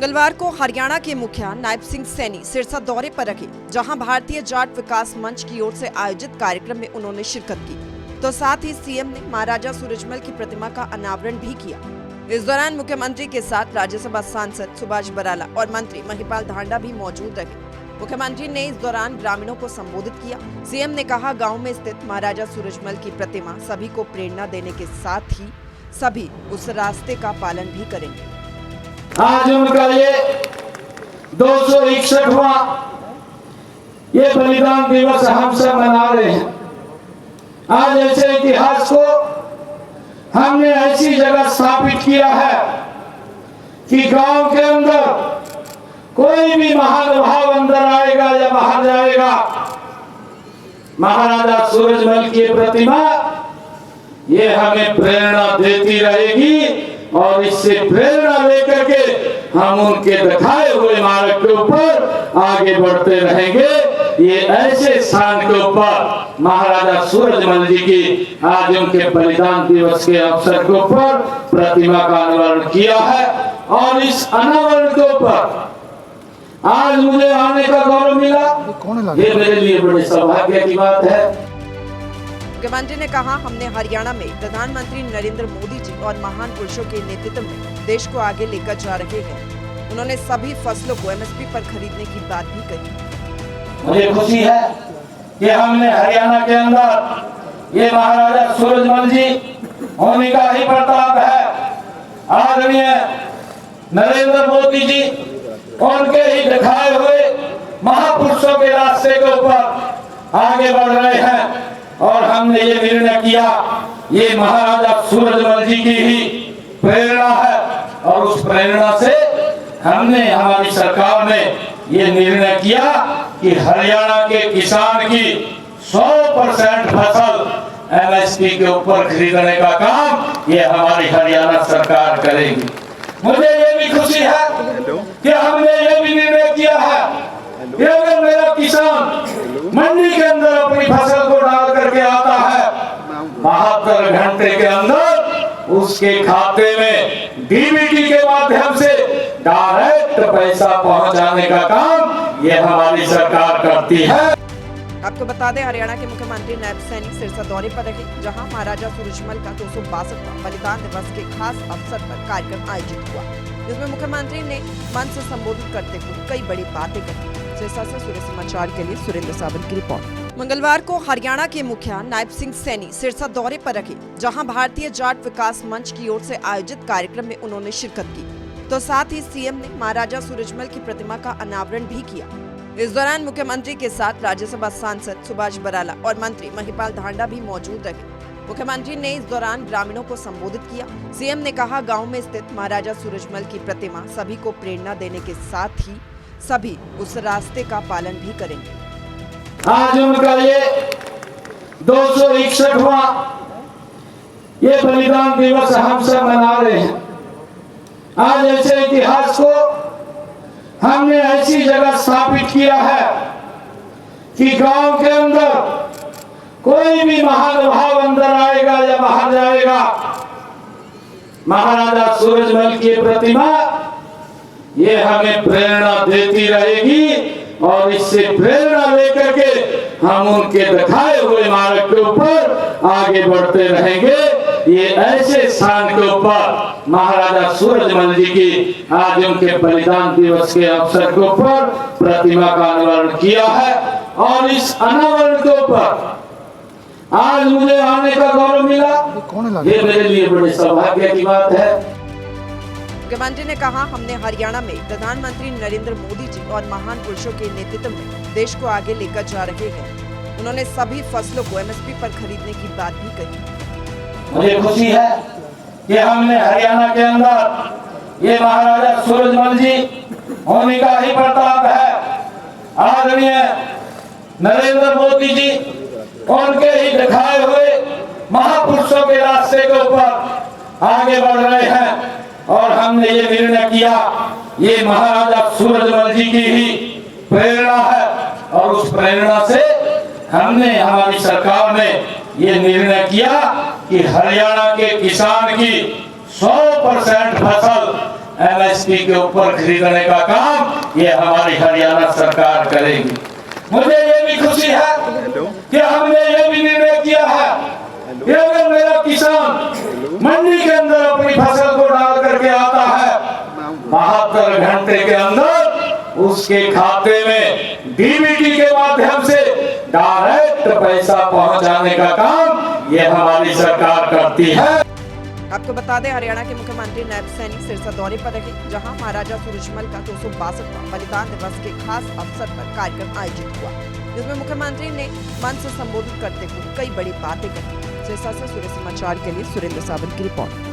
मंगलवार को हरियाणा के मुखिया नायब सिंह सैनी सिरसा दौरे पर रहे, जहां भारतीय जाट विकास मंच की ओर से आयोजित कार्यक्रम में उन्होंने शिरकत की, तो साथ ही सीएम ने महाराजा सूरजमल की प्रतिमा का अनावरण भी किया। इस दौरान मुख्यमंत्री के साथ राज्यसभा सांसद सुभाष बराला और मंत्री महिपाल धांडा भी मौजूद रहे। मुख्यमंत्री ने इस दौरान ग्रामीणों को संबोधित किया। सीएम ने कहा, गाँव में स्थित महाराजा सूरजमल की प्रतिमा सभी को प्रेरणा देने के साथ ही सभी उस रास्ते का पालन भी करेंगे। आज उनका ये 261वां ये बलिदान दिवस हम सब मना रहे हैं। आज ऐसे इतिहास को हमने ऐसी जगह स्थापित किया है कि गांव के अंदर कोई भी महानुभाव अंदर आएगा या बाहर जाएगा, महाराजा सूरजमल की प्रतिमा ये हमें प्रेरणा देती रहेगी और इससे प्रेरणा लेकर के हम उनके दिखाए हुए मार्ग के ऊपर आगे बढ़ते रहेंगे। ये ऐसे स्थान के ऊपर महाराजा सूरजमल जी की आज उनके बलिदान दिवस के अवसर के ऊपर प्रतिमा का अनावरण किया है और इस अनावरण के ऊपर आज मुझे आने का गौरव मिला। ये मेरे लिए बड़े सौभाग्य की बात है। मुख्यमंत्री ने कहा, हमने हरियाणा में प्रधानमंत्री नरेंद्र मोदी जी और महान पुरुषों के नेतृत्व में देश को आगे लेकर जा रहे हैं। उन्होंने सभी फसलों को एमएसपी पर खरीदने की बात भी कही। मुझे खुशी है कि हमने हरियाणा के अंदर ये महाराजा सूरजमल जी होने का ही प्रताप है। आदरणीय नरेंद्र मोदी जी उनके ही दिखाए हुए महापुरुषों के रास्ते के ऊपर आगे बढ़ रहे हैं और हमने ये निर्णय किया, ये महाराजा सूरजमल जी की ही प्रेरणा है और उस प्रेरणा से हमने हमारी सरकार ने ये निर्णय किया कि हरियाणा के किसान की 100% फसल एमएसपी के ऊपर खरीदने का काम ये हमारी हरियाणा सरकार करेगी। मुझे ये भी खुशी है कि हमने ये भी निर्णय किया है कि अगर मेरा किसान मंडी के अंदर अपनी फसल को डाल करके आता है, 72 घंटे के अंदर उसके खाते में डीबीटी के माध्यम से डायरेक्ट पैसा पहुंचाने का काम ये हमारी सरकार करती है। आपको बता दें, हरियाणा के मुख्यमंत्री नायब सैनी सिरसा दौरे पर रहे, जहां महाराजा सूरजमल का 262वां बलिदान दिवस के खास अवसर पर कार्यक्रम आयोजित हुआ, जिसमें मुख्यमंत्री ने मंच से संबोधित करते हुए कई बड़ी बातें कही। सिरसा से सूर्य समाचार के लिए सुरेंद्र सावंत की रिपोर्ट। मंगलवार को हरियाणा के मुखिया नायब सिंह सैनी सिरसा दौरे पर रहे, जहां भारतीय जाट विकास मंच की ओर से आयोजित कार्यक्रम में उन्होंने शिरकत की, तो साथ ही सीएम ने महाराजा सूरजमल की प्रतिमा का अनावरण भी किया। इस दौरान मुख्यमंत्री के साथ राज्यसभा सांसद सुभाष बराला और मंत्री महिपाल धांडा भी मौजूद रहे। मुख्यमंत्री ने इस दौरान ग्रामीणों को संबोधित किया। सीएम ने कहा, गांव में स्थित महाराजा सूरजमल की प्रतिमा सभी को प्रेरणा देने के साथ ही सभी उस रास्ते का पालन भी करेंगे। आज उनका ये 261वां ये बलिदान दिवस हम सब मना रहे हैं। आज ऐसे इतिहास को हमने ऐसी जगह स्थापित किया है कि गांव के अंदर कोई भी महानुभाव अंदर आएगा या बाहर जाएगा, महाराजा सूरजमल की प्रतिमा ये हमें प्रेरणा देती रहेगी और इससे प्रेरणा लेकर के हम उनके दिखाए हुए मार्ग के ऊपर आगे बढ़ते रहेंगे। ये ऐसे स्थान के ऊपर महाराजा सूरजमल जी की आज उनके बलिदान दिवस के अवसर के ऊपर प्रतिमा का अनावरण किया है और इस अनावरण के ऊपर आज मुझे आने का गौरव मिला। ये मेरे लिए बड़े सौभाग्य की बात है। मुख्यमंत्री ने कहा, हमने हरियाणा में प्रधानमंत्री नरेंद्र मोदी जी और महान पुरुषों के नेतृत्व में देश को आगे लेकर जा रहे हैं। उन्होंने सभी फसलों को एमएसपी पर खरीदने की बात भी कही। मुझे खुशी है कि हमने हरियाणा के अंदर ये महाराजा सूरजमल जी होने का ही प्रताप है। आदरणीय नरेंद्र मोदी जी उनके ही दिखाए हुए महापुरुषों के रास्ते के ऊपर आगे बढ़ रहे हैं और हमने ये निर्णय किया, ये महाराजा सूरजमल जी की ही प्रेरणा है और उस प्रेरणा से हमने हमारी सरकार ने ये निर्णय किया कि हरियाणा के किसान की 100% फसल एमएसपी के ऊपर खरीदने का काम ये हमारी हरियाणा सरकार करेगी। मुझे ये भी खुशी है कि हमने ये भी निर्णय किया है कि अगर मेरा किसान मंडी के अंदर अपनी फसल को डाल करके आता है 72 घंटे के अंदर उसके खाते में डीबीटी के माध्यम से डायरेक्ट पैसा पहुंचाने का काम ये हमारी सरकार करती है। आपको बता दें, हरियाणा के मुख्यमंत्री नायब सैनिक सिरसा दौरे पर रहे, जहां महाराजा सूरजमल का 262वां बलिदान दिवस के खास अवसर पर कार्यक्रम आयोजित हुआ, जिसमें मुख्यमंत्री ने मंच से संबोधित करते हुए कई बड़ी बातें कही। सिरसा से सूर्य समाचार के लिए सुरेंद्र सावंत की रिपोर्ट।